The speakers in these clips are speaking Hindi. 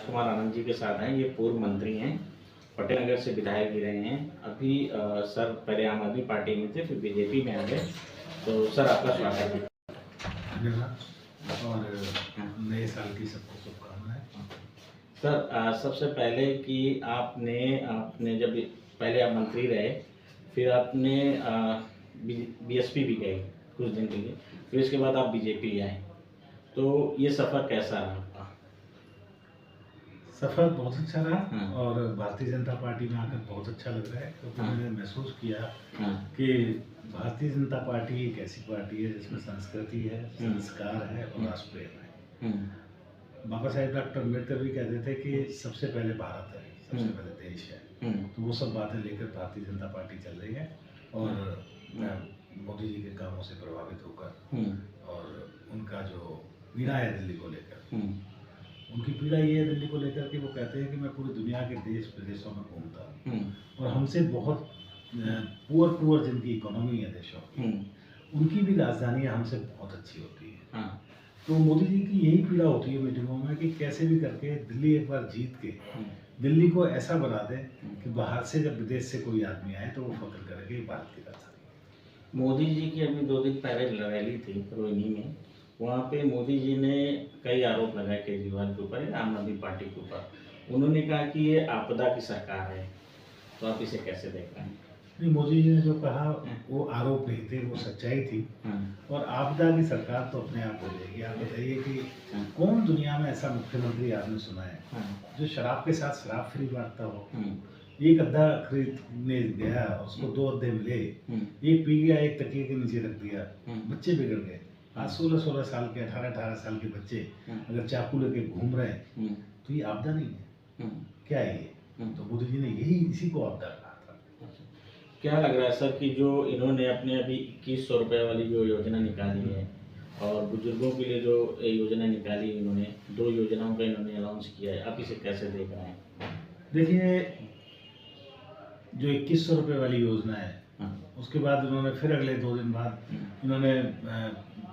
राजकुमार आनंद जी के साथ हैं। ये पूर्व मंत्री हैं, पटेल नगर से विधायक भी रहे हैं। अभी सर पहले आम आदमी पार्टी में थे, फिर बीजेपी में आ गए। तो सर आपका स्वागत है। धन्यवाद और नए साल की सबको शुभकामनाएं। सर सबसे पहले कि आपने जब पहले आप मंत्री रहे, फिर आपने बीएसपी भी गए कुछ दिन के लिए, फिर इसके बाद आप बीजेपी आए, तो ये सफ़र कैसा रहा आपका? सफर बहुत अच्छा रहा और भारतीय जनता पार्टी में आकर बहुत अच्छा लग रहा है, क्योंकि मैंने महसूस किया कि भारतीय जनता पार्टी एक ऐसी पार्टी है जिसमें संस्कृति है, संस्कार है और राष्ट्र प्रेम है। बाबा साहेब डॉक्टर अम्बेडकर भी कहते थे कि सबसे पहले भारत है, सबसे पहले देश है। तो वो सब बातें लेकर भारतीय जनता पार्टी चल रही है और मैं मोदी जी के कामों से प्रभावित होकर और उनका जो पीड़ा है दिल्ली को लेकर, उनकी पीड़ा ये है दिल्ली को लेकर कि वो कहते हैं कि मैं पूरी दुनिया के देश विदेशों में घूमता हूँ और हमसे बहुत पुअर जिनकी इकोनॉमी है देशों की, उनकी भी राजधानियाँ हमसे बहुत अच्छी होती है। तो मोदी जी की यही पीड़ा होती है मीटिंगों में कि कैसे भी करके दिल्ली एक बार जीत के दिल्ली को ऐसा बना दे कि बाहर से जब विदेश से कोई आदमी आए तो वो फक्र करे कि भारत की राजधानी। मोदी जी की अभी 2 दिन पहले रैली थी रोहिणी में, वहाँ पे मोदी जी ने कई आरोप लगाए केजरीवाल के ऊपर या आम आदमी पार्टी के ऊपर। उन्होंने कहा कि ये आपदा की सरकार है, तो आप इसे कैसे देख रहे हैं? नहीं, मोदी जी ने जो कहा वो आरोप नहीं थे, वो सच्चाई थी। और आपदा की सरकार तो अपने आप हो जाएगी। आप बताइए कि कौन दुनिया में ऐसा मुख्यमंत्री आपने सुना है जो शराब के साथ शराब फ्री बांटता हो? एक अद्धा खरीदने गया, उसको 2 अद्दे मिले, एक पी गया, एक तकिए के नीचे रख दिया, बच्चे बिगड़ गए। आज 16-16 साल के 18-18 साल के बच्चे अगर चाकू लेके घूम रहे हैं तो ये आपदा नहीं है क्या है ये? तो मोदी जी ने यही इसी को आपदा कहा था। क्या लग रहा है सर कि जो इन्होंने अपने अभी 2100 रुपये वाली जो योजना निकाली है और बुजुर्गों के लिए जो योजना निकाली इन्होंने, 2 योजनाओं का इन्होंने अनाउंस किया है, आप इसे कैसे देख रहे हैं? देखिए, जो 2100 रुपये वाली योजना है उसके बाद उन्होंने फिर अगले 2 दिन बाद इन्होंने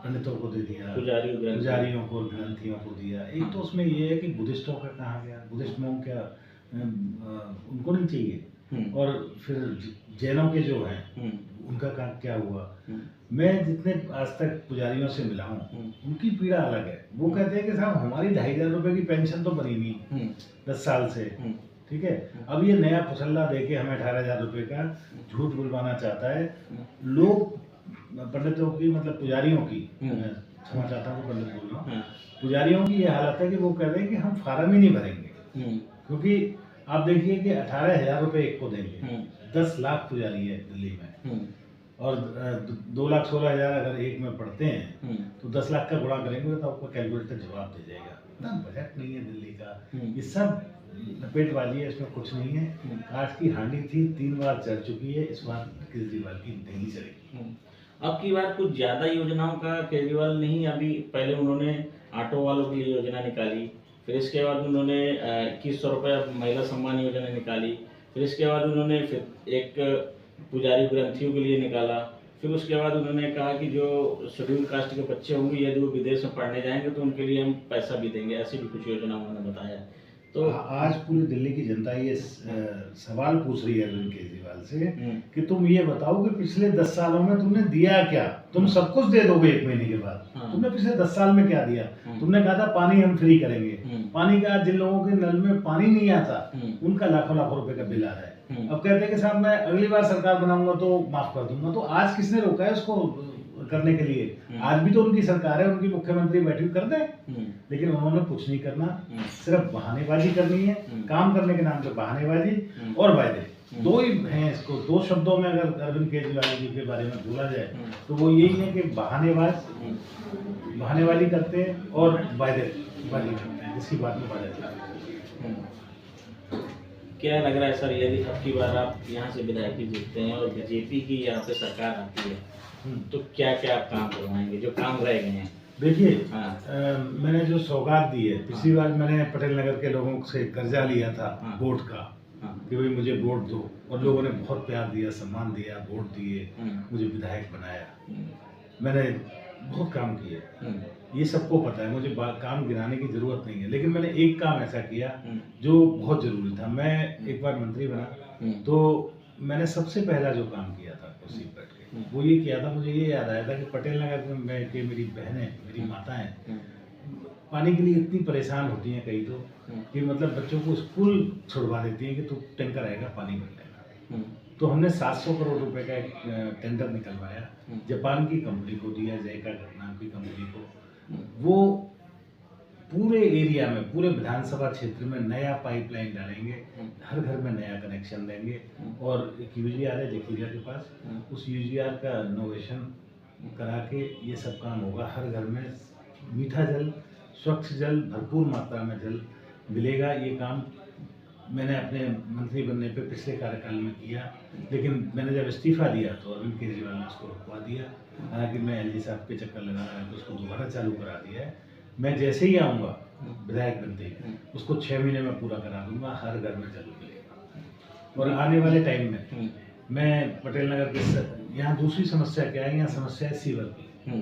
पंडितों को दे दिया, पुजारियों को, ग्रंथियों को दिया। एक तो उसमें ये है कि बुद्धिस्टों का कहाँ गया? बुद्धिस्ट मोंग क्या उनको नहीं चाहिए? और फिर जैनों के जो हैं उनका क्या हुआ? मैं जितने आज तक पुजारियों से मिला हूँ उनकी पीड़ा अलग है। वो कहते हैं कि साहब हमारी 2500 रुपये की पेंशन तो बनी नहीं 10 साल से, ठीक है, अब ये नया फुसल्ला दे के हमें 18,000 रुपये का झूठ बुलवाना चाहता है। लोग पंडितों की, मतलब पुजारियों की, क्षमा चाहता हूँ पंडित बोल रहा हूँ, पुजारियों की ये हालत है कि वो कह रहे हैं कि हम फार्म ही नहीं भरेंगे, क्योंकि आप देखिए कि 18,000 रुपये एक को देंगे, 10 लाख पुजारी है दिल्ली में और 2,16,000 अगर एक में पढ़ते हैं तो 10 लाख का गुणा करेंगे तो आपको कैलकुलेटर जवाब दे जाएगा। ना बजट नहीं है दिल्ली का, ये सब लपेटबाजी है, इसमें कुछ नहीं है। काठ की हांडी थी, 3 बार चढ़ चुकी है, इस बार केजरीवाल की नहीं चढ़ेगी। अब की बार कुछ ज़्यादा योजनाओं का केजरीवाल नहीं, अभी पहले उन्होंने ऑटो वालों के लिए योजना निकाली, फिर इसके बाद उन्होंने 2100 रुपये महिला सम्मान योजना निकाली, फिर इसके बाद उन्होंने फिर एक पुजारी ग्रंथियों के लिए निकाला, फिर उसके बाद उन्होंने कहा कि जो शेड्यूल कास्ट के बच्चे होंगे यदि वो विदेश में पढ़ने जाएंगे तो उनके लिए हम पैसा भी देंगे, ऐसी भी कुछ योजना उन्होंने बताया। तो आज पूरी दिल्ली की जनता ये सवाल पूछ रही है अरविंद केजरीवाल से कि तुम ये बताओ कि पिछले 10 सालों में तुमने दिया क्या? तुम सब कुछ दे दोगे 1 महीने के बाद, तुमने पिछले 10 साल में क्या दिया? तुमने कहा था पानी हम फ्री करेंगे, पानी का जिन लोगों के नल में पानी नहीं आता उनका लाखों रुपए का बिल आ रहा है। अब कहते हैं कि साहब मैं अगली बार सरकार बनाऊंगा तो माफ कर दूंगा। तो आज किसने रोका है उसको करने के लिए? आज भी तो उनकी सरकार है, उनकी मुख्यमंत्री बैठी कर दें, लेकिन उन्होंने कुछ नहीं करना, सिर्फ बहानेबाजी करनी है। काम करने के नाम पे बहानेबाजी और वायदे, 2 ही हैं। इसको 2 शब्दों में अगर अरविंद केजरीवाल जी के बारे में बोला जाए तो वो यही है कि बहानेबाजी करते हैं और वायदेबाजी करते हैं, जिसकी बात में बात है। क्या लग रहा है सर, यदि अब की बार आप यहाँ से विधायकी जीतते हैं और बीजेपी की यहाँ पे सरकार आती है तो क्या क्या आप काम करवाएंगे जो काम रह गए हैं? देखिए, मैंने जो सौगात दी है, पिछली बार मैंने पटेल नगर के लोगों से कर्जा लिया था वोट का कि भाई मुझे वोट दो, और लोगों ने बहुत प्यार दिया, सम्मान दिया, वोट दिए, मुझे विधायक बनाया। मैंने बहुत काम किए, ये सबको पता है, मुझे काम गिनाने की जरूरत नहीं है। लेकिन मैंने एक काम ऐसा किया जो बहुत जरूरी था। मैं एक बार मंत्री बना तो मैंने सबसे पहला जो काम किया था कुर्सी पर बैठ के, वो ये किया था, मुझे ये याद आया था कि पटेल नगर में के मेरी बहनें, मेरी माताएं पानी के लिए इतनी परेशान होती हैं कई तो कि मतलब बच्चों को स्कूल छुड़वा देती हैं कि तू टैंकर आएगा पानी भर लेना। तो हमने 700 करोड़ रुपए का एक टेंडर निकलवाया, जापान की कंपनी को दिया, जैका नाम की कंपनी को। वो पूरे एरिया में, पूरे विधानसभा क्षेत्र में नया पाइपलाइन डालेंगे, हर घर में नया कनेक्शन देंगे। और एक यूजीआर है जखीरा के पास, उस यूजीआर का इनोवेशन करा के ये सब काम होगा। हर घर में मीठा जल, स्वच्छ जल, भरपूर मात्रा में जल मिलेगा। ये काम मैंने अपने मंत्री बनने पे पिछले कार्यकाल में किया, लेकिन मैंने जब इस्तीफा दिया तो अरविंद केजरीवाल ने उसको रुकवा दिया। हालांकि मैं एलजी साहब के चक्कर लगा रहा तो उसको दोबारा चालू करा दिया है। मैं जैसे ही आऊँगा विधायक बनते ही उसको 6 महीने में पूरा करा दूंगा, हर घर में जल मिलेगा। और आने वाले टाइम में मैं पटेल नगर के यहाँ दूसरी समस्या क्या है, यहाँ समस्या है सीवर की।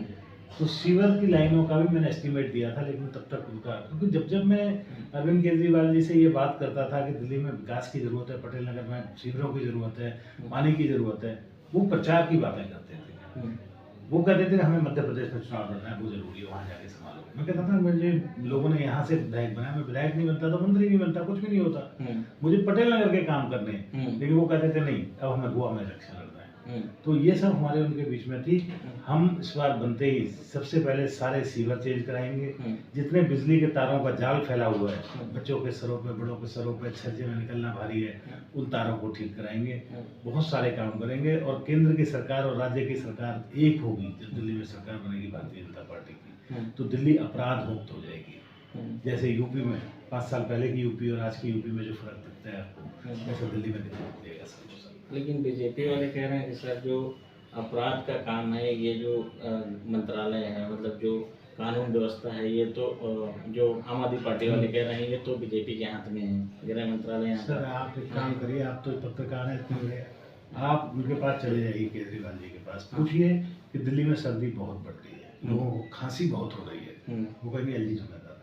तो सीवर की लाइनों का भी मैंने एस्टीमेट दिया था, लेकिन तब तक उनका, क्योंकि जब मैं अरविंद केजरीवाल जी से ये बात करता था कि दिल्ली में विकास की ज़रूरत है, पटेल नगर में सीवरों की ज़रूरत है, पानी की ज़रूरत है, वो प्रचार की बातें करते थे। वो कहते थे हमें मध्य प्रदेश में चुनाव लड़ना है, वो जरूरी है, वहाँ जाके संभालो। मैं कहता था मुझे लोगों ने यहाँ से विधायक बनाया, मैं विधायक नहीं बनता तो मंत्री नहीं बनता, कुछ भी नहीं होता, मुझे पटेल नगर के काम करने। लेकिन वो कहते थे नहीं, अब हमें गोवा में इलेक्शन लड़ना है। तो ये सब हमारे उनके बीच में थी। हम इस बार बनते ही सबसे पहले सारे सीवर चेंज कराएंगे। जितने बिजली के तारों का जाल फैला हुआ है, बच्चों के सरों पे, बड़ों के सरों पे, छज्जे में निकलना भारी है, उन तारों को ठीक कराएंगे। बहुत सारे काम करेंगे। और केंद्र की सरकार और राज्य की सरकार एक होगी जब दिल्ली में सरकार बनेगी भारतीय जनता पार्टी की, तो दिल्ली अपराध मुक्त हो जाएगी। जैसे यूपी में 5 साल पहले की यूपी और आज की यूपी में जो फर्क दिखता है आपको, वैसे दिल्ली में दिखाई देगा सब। लेकिन बीजेपी वाले कह रहे हैं कि सर जो अपराध का काम है, ये जो मंत्रालय है, मतलब जो कानून व्यवस्था है, ये तो जो आम आदमी पार्टी वाले कह रहे हैं ये तो बीजेपी के हाथ में है, गृह मंत्रालय। सर आप एक काम करिए, आप तो पत्रकार हैं इतने बड़े, आप उनके पास चले जाइए, केजरीवाल जी के पास, पूछिए कि दिल्ली में सर्दी बहुत बढ़ रही है, लोगों को खांसी बहुत हो रही है, वो कहेंगे एलजी जिम्मेदार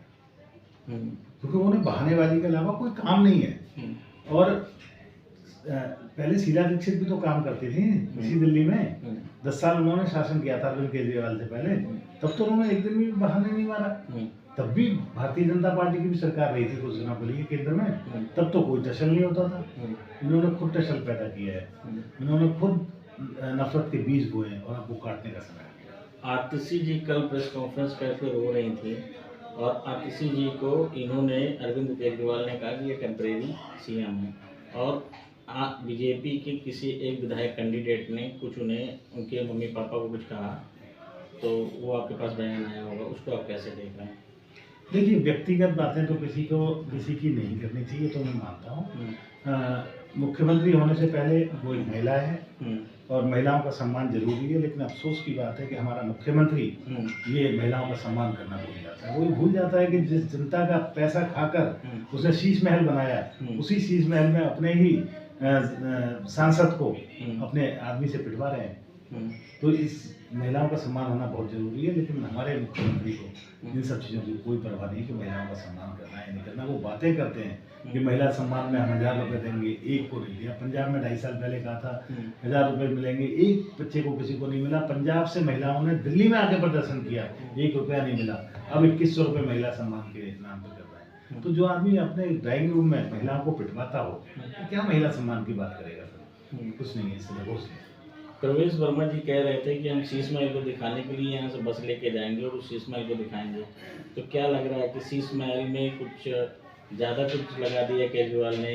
है, क्योंकि उन्हें बहानेबाजी के अलावा कोई काम नहीं है। और पहले शीला दीक्षित भी तो काम करती थी इसी दिल्ली में, 10 साल उन्होंने शासन किया था अरविंद केजरीवाल से पहले, तब तो उन्होंने एक दिन भी बहाने नहीं मारा। तब भी भारतीय जनता पार्टी की भी सरकार रही थी कुछ दिनों के लिए केंद्र में, तब तो कोई टसल नहीं होता था। इन्होंने खुद टसल पैदा किया है, इन्होंने खुद नफरत के बीज बोए और आपको काटने का समय किया। आतिशी जी कल प्रेस कॉन्फ्रेंस करके रो रही थी, और आतिशी जी को इन्होंने, अरविंद केजरीवाल ने कहा कि ये टेम्परेरी सीएम है, और बीजेपी के किसी एक विधायक कैंडिडेट ने कुछ उन्हें, उनके मम्मी पापा को कुछ कहा, तो वो आपके पास बयान आया होगा, उसको आप कैसे देख रहे हैं? देखिए, व्यक्तिगत बातें तो किसी की नहीं करनी चाहिए, तो मैं मानता हूँ। मुख्यमंत्री होने से पहले वो एक महिला है और महिलाओं का सम्मान जरूरी है, लेकिन अफसोस की बात है कि हमारा मुख्यमंत्री ये महिलाओं का सम्मान करना भूल जाता है। वो भूल जाता है कि जिस जनता का पैसा खाकर उसने शीश महल बनाया, उसी शीश महल में अपने ही सांसद को अपने आदमी से पिटवा रहे हैं। तो इस महिलाओं का सम्मान होना बहुत जरूरी है, लेकिन हमारे मुख्यमंत्री को इन सब चीज़ों की कोई परवाह नहीं कि महिलाओं का सम्मान करना है नहीं करना। वो बातें करते हैं कि महिला सम्मान में हम 1000 रुपये देंगे, एक को नहीं दिया। पंजाब में 2.5 साल पहले कहा था 1000 रुपये मिलेंगे, एक बच्चे को किसी को नहीं मिला। पंजाब से महिलाओं ने दिल्ली में आके प्रदर्शन किया, 1 रुपया नहीं मिला। अब 2100 रुपये महिला सम्मान के नाम पर कर रहा है। तो जो आदमी अपने ड्राइंग रूम में महिलाओं को पिटवाता हो, तो क्या महिला सम्मान की बात करेगा? कुछ नहीं है, इससे कुछ नहीं। प्रवेश वर्मा जी कह रहे थे कि हम शीश महल को दिखाने के लिए यहाँ से बस लेके जाएंगे और उस शीश महल को दिखाएंगे। तो क्या लग रहा है कि शीश महल में कुछ ज़्यादा कुछ लगा दिया केजरीवाल ने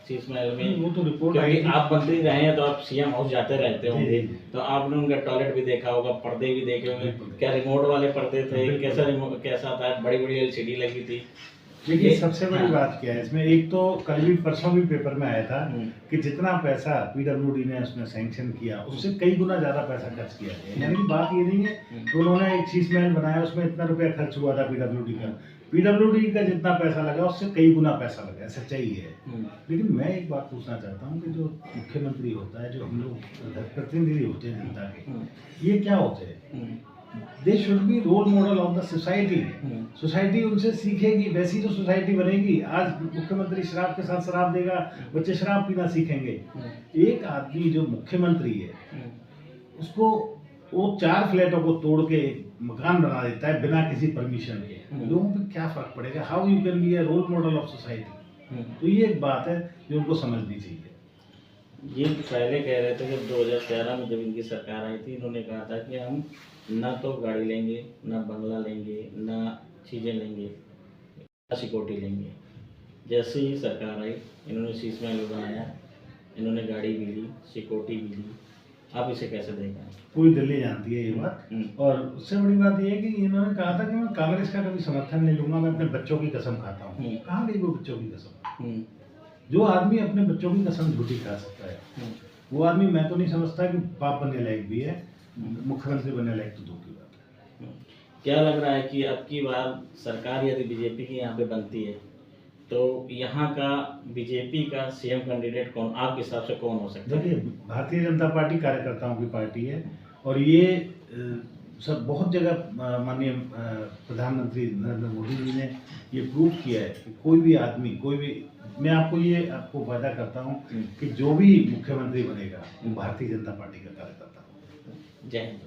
शीश महल में? वो तो रिपोर्ट क्योंकि आप मंत्री रहे हैं तो आप सीएम हाउस जाते रहते होंगे, तो आपने उनका टॉयलेट भी देखा होगा, पर्दे भी देखे होंगे। क्या रिमोट वाले पर्दे थे? कैसा था? बड़ी बड़ी LCD लगी थी? देखिए, सबसे बड़ी बात क्या है इसमें, एक तो कल भी परसों भी पेपर में आया था कि जितना पैसा PWD ने उसमें सैंक्शन किया, उससे कई गुना ज़्यादा पैसा खर्च किया गया। यानी कि बात ये नहीं है कि उन्होंने एक शीश महल बनाया, उसमें इतना रुपया खर्च हुआ था PWD का। PWD का जितना पैसा लगा उससे कई गुना पैसा लगा, सच्चाई है। लेकिन मैं एक बात पूछना चाहता हूँ कि जो मुख्यमंत्री होता है, जो हम लोग प्रतिनिधि होते हैं जनता के, ये क्या होते हैं? They should be role model of the society. Society उनसे सीखेगी, वैसी तो सोसाइटी बनेगी। आज मुख्यमंत्री शराब के साथ शराब देगा, बच्चे शराब पीना सीखेंगे। एक आदमी जो मुख्यमंत्री है उसको वो 4 फ्लैटों को तोड़ के मकान बना देता है बिना किसी परमिशन के, लोगों पे क्या फर्क पड़ेगा? How you can be a role model of society? तो ये एक बात है जो उनको समझनी चाहिए। ये पहले कह रहे थे कि 2013 में जब इनकी सरकार आई थी, इन्होंने कहा था कि हम ना तो गाड़ी लेंगे, ना बंगला लेंगे, ना चीज़ें लेंगे, ना सिक्योरिटी लेंगे। जैसे ही सरकार आई, इन्होंने शीश महल बनाया, इन्होंने गाड़ी भी ली, सिक्योरिटी भी ली। आप इसे कैसे देखें? पूरी दिल्ली जानती है ये बात। और उससे बड़ी बात ये है कि इन्होंने कहा था कि मैं कांग्रेस का कभी समर्थन नहीं लूंगा, मैं अपने बच्चों की कसम खाता हूँ। कहाँ गई वो बच्चों की कसम? जो आदमी अपने बच्चों की कसम झूठी खा सकता है वो आदमी, मैं तो नहीं समझता कि बाप बनने लायक भी है, मुख्यमंत्री बनने लायक तो दूर की बात है। क्या लग रहा है कि अब की बार सरकार यदि बीजेपी की यहाँ पे बनती है तो यहाँ का बीजेपी का सीएम कैंडिडेट कौन, आपके हिसाब से कौन हो सकता है? देखिए, भारतीय जनता पार्टी कार्यकर्ताओं की पार्टी है और ये सब बहुत जगह माननीय प्रधानमंत्री नरेंद्र मोदी जी ने ये प्रूव किया है कि कोई भी आदमी, कोई भी, मैं आपको वादा करता हूँ कि जो भी मुख्यमंत्री बनेगा वो भारतीय जनता पार्टी का कार्यकर्ता होगा। जय हिंद।